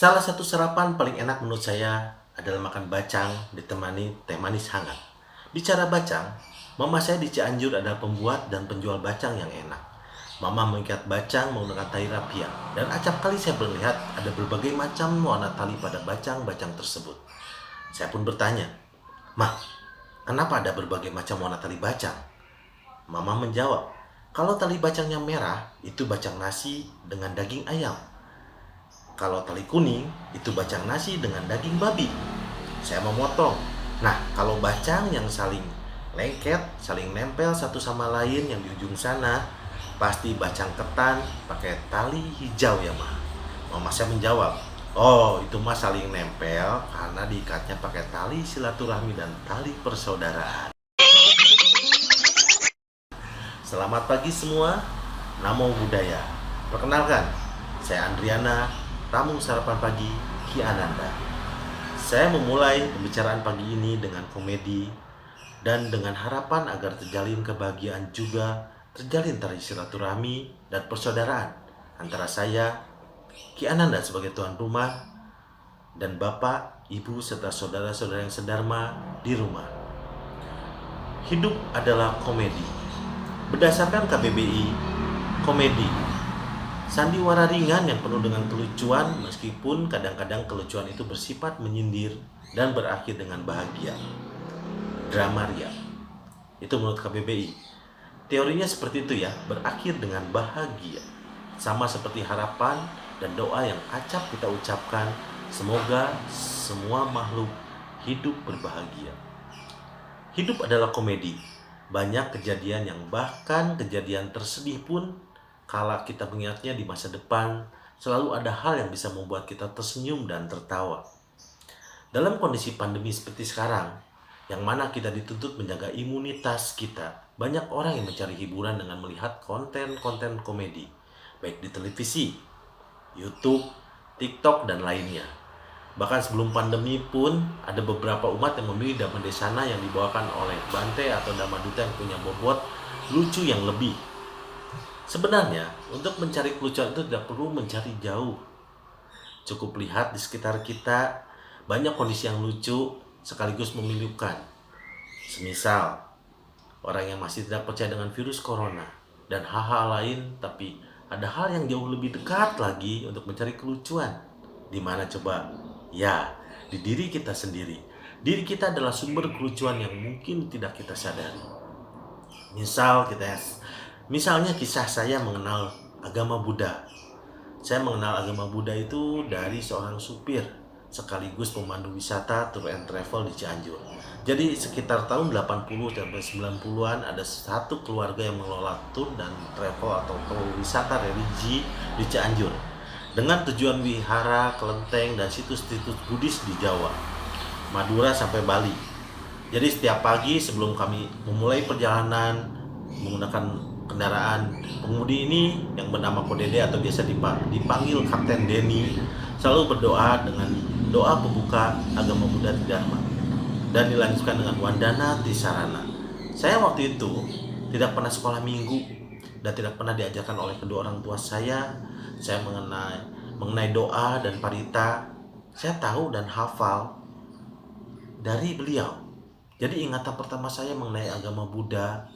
Salah satu sarapan paling enak menurut saya adalah makan bacang ditemani teh manis hangat. Bicara bacang, mama saya di Cianjur adalah pembuat dan penjual bacang yang enak. Mama mengikat bacang menggunakan tali rapia, dan acap kali saya melihat ada berbagai macam warna tali pada bacang-bacang tersebut. Saya pun bertanya, "Ma, kenapa ada berbagai macam warna tali bacang?" Mama menjawab, "Kalau tali bacangnya merah, itu bacang nasi dengan daging ayam. Kalau tali kuning, itu bacang nasi dengan daging babi." Saya memotong. Nah, kalau bacang yang saling lengket, saling nempel satu sama lain yang di ujung sana, pasti bacang ketan pakai tali hijau ya, Ma. Mama saya menjawab, "Oh, itu mah saling nempel karena diikatnya pakai tali silaturahmi dan tali persaudaraan." Selamat pagi semua, Namo Buddhaya. Perkenalkan, saya Andriana, tamu sarapan pagi Ki Ananda. Saya memulai pembicaraan pagi ini dengan komedi dan dengan harapan agar terjalin kebahagiaan juga, terjalin tali silaturahmi dan persaudaraan antara saya, Ki Ananda sebagai tuan rumah, dan Bapak, Ibu, serta saudara-saudara yang sedharma di rumah. Hidup adalah komedi. Berdasarkan KBBI, komedi sandiwara ringan yang penuh dengan kelucuan, meskipun kadang-kadang kelucuan itu bersifat menyindir dan berakhir dengan bahagia. Drama ria. Itu menurut KBBI. Teorinya seperti itu ya, berakhir dengan bahagia. Sama seperti harapan dan doa yang acap kita ucapkan, semoga semua makhluk hidup berbahagia. Hidup adalah komedi. Banyak kejadian yang bahkan kejadian tersedih pun, kala kita mengingatnya di masa depan, selalu ada hal yang bisa membuat kita tersenyum dan tertawa. Dalam kondisi pandemi seperti sekarang, yang mana kita dituntut menjaga imunitas kita, banyak orang yang mencari hiburan dengan melihat konten-konten komedi, baik di televisi, YouTube, TikTok, dan lainnya. Bahkan sebelum pandemi pun ada beberapa umat yang memilih Damadesana yang dibawakan oleh Bante atau Damaduta yang punya bobot lucu yang lebih. Sebenarnya, untuk mencari kelucuan itu tidak perlu mencari jauh. Cukup lihat di sekitar kita, banyak kondisi yang lucu sekaligus memilukan. Semisal, orang yang masih tidak percaya dengan virus corona dan hal-hal lain, tapi ada hal yang jauh lebih dekat lagi untuk mencari kelucuan. Di mana coba? Ya, di diri kita sendiri. Diri kita adalah sumber kelucuan yang mungkin tidak kita sadari. Misalnya kisah saya mengenal agama Buddha. Saya mengenal agama Buddha itu dari seorang supir sekaligus pemandu wisata tour and travel di Cianjur. Jadi sekitar tahun 80 sampai 90-an ada satu keluarga yang mengelola tour dan travel atau wisata religi di Cianjur dengan tujuan wihara, kelenteng, dan situs-situs Buddhis di Jawa, Madura sampai Bali. Jadi setiap pagi sebelum kami memulai perjalanan menggunakan kendaraan, pengemudi ini yang bernama Kodede atau biasa dipanggil Kapten Denny selalu berdoa dengan doa pembuka agama Buddha Dharma dan dilanjutkan dengan Wandana Tisarana. Saya waktu itu tidak pernah sekolah minggu dan tidak pernah diajarkan oleh kedua orang tua saya mengenai doa dan parita. Saya tahu dan hafal dari beliau. Jadi ingatan pertama saya mengenai agama Buddha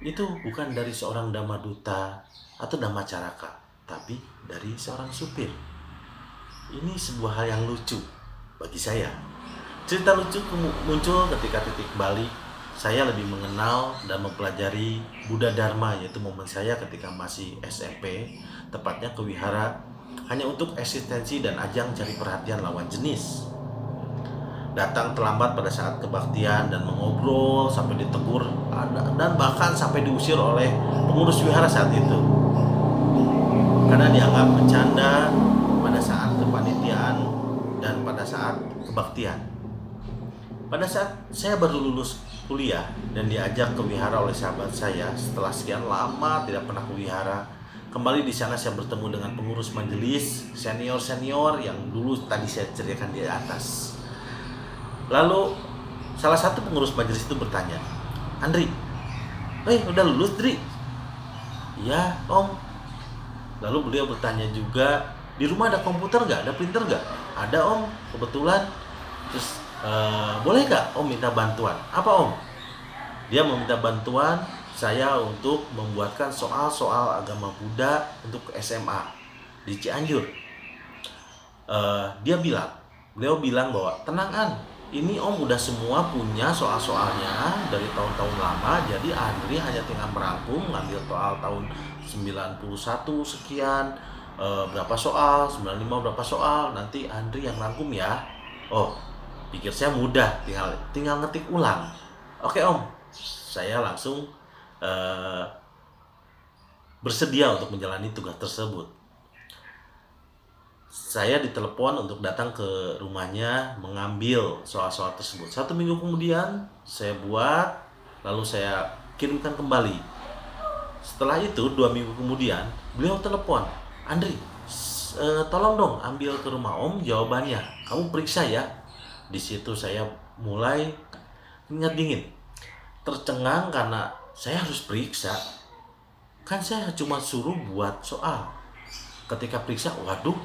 itu bukan dari seorang Dhammaduta atau Dhammacaraka, tapi dari seorang supir. Ini sebuah hal yang lucu bagi saya. Cerita lucu muncul ketika titik balik saya lebih mengenal dan mempelajari Buddha Dharma, yaitu momen saya ketika masih SMP, tepatnya ke wihara hanya untuk eksistensi dan ajang cari perhatian lawan jenis. Datang terlambat pada saat kebaktian dan mengobrol sampai ditegur dan bahkan sampai diusir oleh pengurus wihara saat itu karena dianggap bercanda pada saat kepanitiaan dan pada saat kebaktian. Pada saat saya baru lulus kuliah dan diajak ke wihara oleh sahabat saya, setelah sekian lama tidak pernah ke wihara, kembali di sana saya bertemu dengan pengurus majelis senior-senior yang dulu tadi saya ceritakan di atas. Lalu salah satu pengurus majelis itu bertanya, "Andri, udah lulus, Dri?" "Iya, Om." Lalu beliau bertanya juga, di rumah ada komputer nggak, ada printer nggak? Ada om, kebetulan. Terus boleh nggak om minta bantuan? Apa om? Dia meminta bantuan saya untuk membuatkan soal-soal agama Buddha untuk SMA di Cianjur. Beliau bilang bahwa tenang ini om udah semua punya soal-soalnya dari tahun-tahun lama, jadi Andri hanya tinggal merangkum, ngambil soal tahun 91 sekian, berapa soal, 95 berapa soal, nanti Andri yang rangkum ya. Oh, pikir saya mudah, tinggal ngetik ulang. Oke om, saya langsung bersedia untuk menjalani tugas tersebut. Saya ditelepon untuk datang ke rumahnya mengambil soal-soal tersebut. 1 minggu kemudian saya buat, lalu saya kirimkan kembali. Setelah itu 2 minggu kemudian beliau telepon, Andri, tolong dong ambil ke rumah om jawabannya, kamu periksa ya. Di situ saya mulai keringat dingin, tercengang karena saya harus periksa. Kan saya cuma suruh buat soal. Ketika periksa, waduh,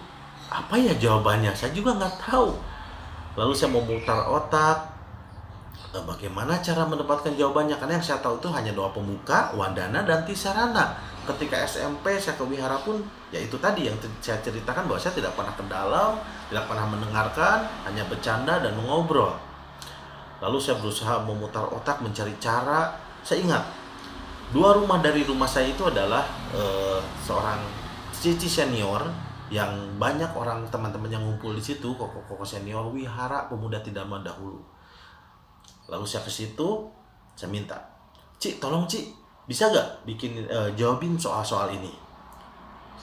apa ya jawabannya? Saya juga nggak tahu. Lalu saya memutar otak, bagaimana cara mendapatkan jawabannya? Karena yang saya tahu itu hanya doa pemuka, wandana, dan tisarana. Ketika SMP saya ke wihara pun, ya itu tadi yang saya ceritakan, bahwa saya tidak pernah ke dalam, tidak pernah mendengarkan, hanya bercanda dan mengobrol. Lalu saya berusaha memutar otak mencari cara. Saya ingat, 2 rumah dari rumah saya itu adalah seorang cici senior yang banyak orang teman-teman yang ngumpul di situ, koko-koko senior wihara pemuda Tidama dahulu. Lalu saya ke situ, saya minta, Ci, tolong Ci, bisa gak bikin jawabin soal-soal ini?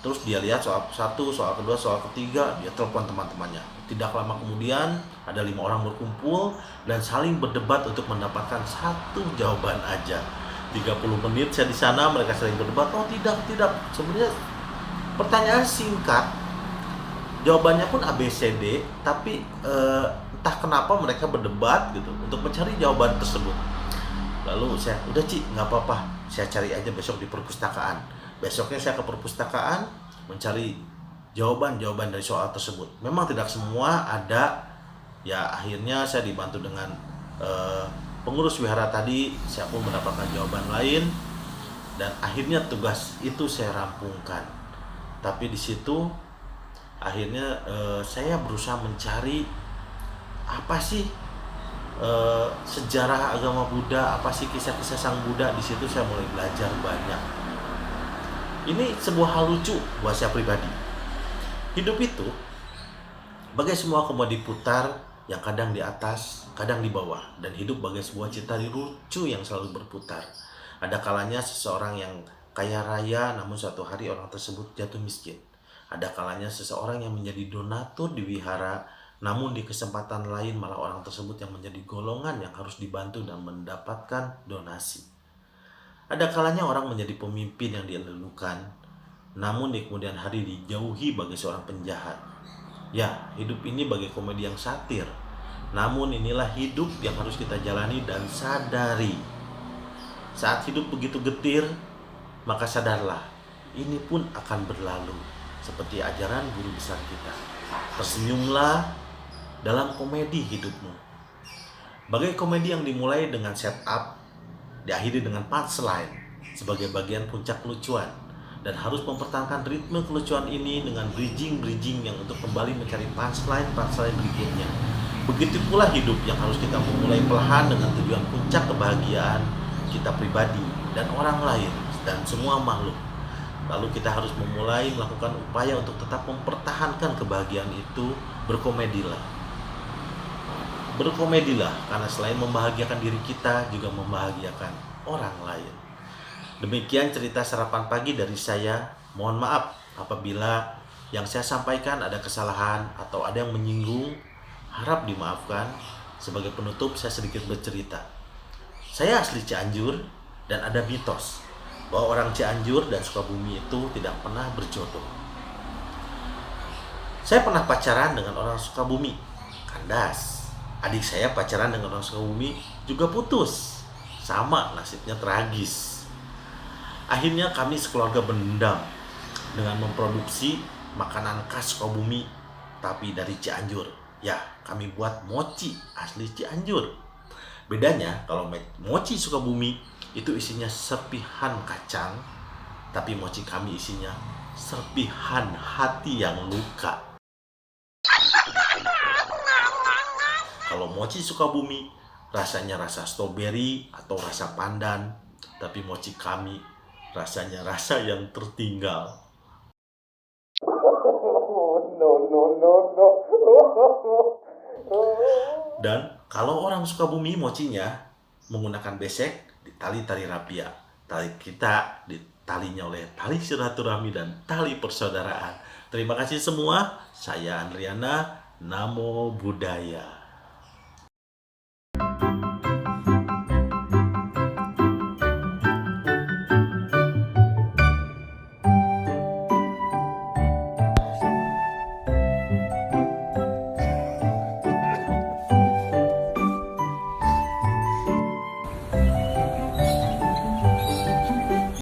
Terus dia lihat soal 1, soal kedua, soal ketiga, dia telepon teman-temannya. Tidak lama kemudian ada 5 orang berkumpul dan saling berdebat untuk mendapatkan 1 jawaban aja. 30 menit saya di sana, mereka saling berdebat. Oh tidak, sebenarnya pertanyaan singkat, jawabannya pun ABCD, tapi entah kenapa mereka berdebat gitu untuk mencari jawaban tersebut. Lalu saya, udah Ci, nggak apa-apa, saya cari aja besok di perpustakaan. Besoknya saya ke perpustakaan mencari jawaban-jawaban dari soal tersebut. Memang tidak semua ada, ya akhirnya saya dibantu dengan pengurus wihara tadi, saya pun mendapatkan jawaban lain, dan akhirnya tugas itu saya rampungkan. Tapi di situ akhirnya saya berusaha mencari apa sih sejarah agama Buddha, apa sih kisah-kisah sang Buddha. Di situ saya mulai belajar banyak. Ini sebuah hal lucu buat saya pribadi. Hidup itu bagai semua komedi putar yang kadang di atas, kadang di bawah, dan hidup bagai sebuah cerita lucu yang selalu berputar. Ada kalanya seseorang yang kaya raya, namun suatu hari orang tersebut jatuh miskin. Ada kalanya seseorang yang menjadi donatur di wihara, namun di kesempatan lain malah orang tersebut yang menjadi golongan yang harus dibantu dan mendapatkan donasi. Ada kalanya orang menjadi pemimpin yang dielulukan, namun di kemudian hari dijauhi bagi seorang penjahat. Ya, hidup ini bagai komedi yang satir, namun inilah hidup yang harus kita jalani dan sadari. Saat hidup begitu getir, maka sadarlah, ini pun akan berlalu, seperti ajaran guru besar kita. Tersenyumlah dalam komedi hidupmu. Bagai komedi yang dimulai dengan setup, diakhiri dengan punchline sebagai bagian puncak kelucuan, dan harus mempertahankan ritme kelucuan ini dengan bridging yang untuk kembali mencari punchline berikutnya. Begitu pula hidup yang harus kita memulai perlahan dengan tujuan puncak kebahagiaan kita pribadi dan orang lain dan semua makhluk. Lalu kita harus memulai melakukan upaya untuk tetap mempertahankan kebahagiaan itu. Berkomedilah, karena selain membahagiakan diri kita, juga membahagiakan orang lain. Demikian cerita sarapan pagi dari saya. Mohon maaf apabila yang saya sampaikan ada kesalahan atau ada yang menyinggung, harap dimaafkan. Sebagai penutup, saya sedikit bercerita. Saya asli Cianjur, dan ada mitos bahwa orang Cianjur dan Sukabumi itu tidak pernah berjodoh. Saya pernah pacaran dengan orang Sukabumi, kandas. Adik saya pacaran dengan orang Sukabumi, juga putus. Sama, nasibnya tragis. Akhirnya kami sekeluarga berendam dengan memproduksi makanan khas Sukabumi, tapi dari Cianjur. Ya, kami buat mochi asli Cianjur. Bedanya kalau mochi Sukabumi itu isinya serpihan kacang, tapi mochi kami isinya serpihan hati yang luka. Kalau mochi Sukabumi rasanya rasa stroberi atau rasa pandan, tapi mochi kami rasanya rasa yang tertinggal. Dan kalau orang Sukabumi mochinya menggunakan besek ditali tali rapia. Tali kita ditalinya oleh tali silaturahmi dan tali persaudaraan. Terima kasih semua. Saya Andriana. Namo Buddhaya.